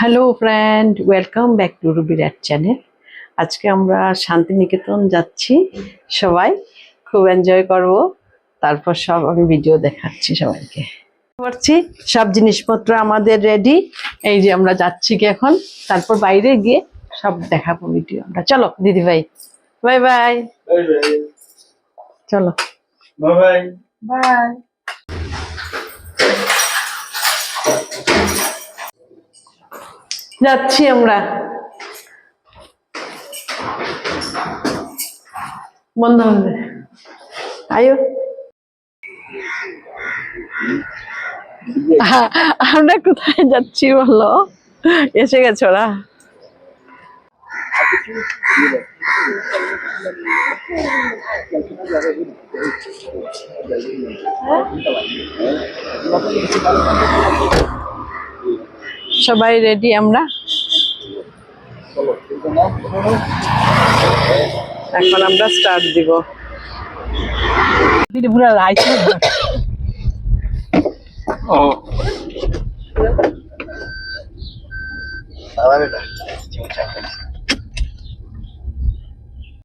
Hello friend, welcome back to Ruby red channel. আজকে আমরা শান্তিনিকেতন যাচ্ছি, সবাই খুব এনজয় করব। তারপর সব আমি ভিডিও দেখাচ্ছি সবাইকে। করছি সব জিনিসপত্র আমাদের রেডি। এই যে আমরা যাচ্ছি কি এখন, তারপর বাইরে গিয়ে সব দেখাবো ভিডিও আমরা। চলো দিদি ভাই, বাই বাই। চলো বাই বাই। বাই। যাচ্ছি আমরা, বন্ধ হবে। আয়ো, আমরা কোথায় যাচ্ছি বলো? এসে গেছো ওরা। সবাই রেডি আমরা, এখন আমরা স্টার্ট দিব। পুরো রাইট ও সারা বেটা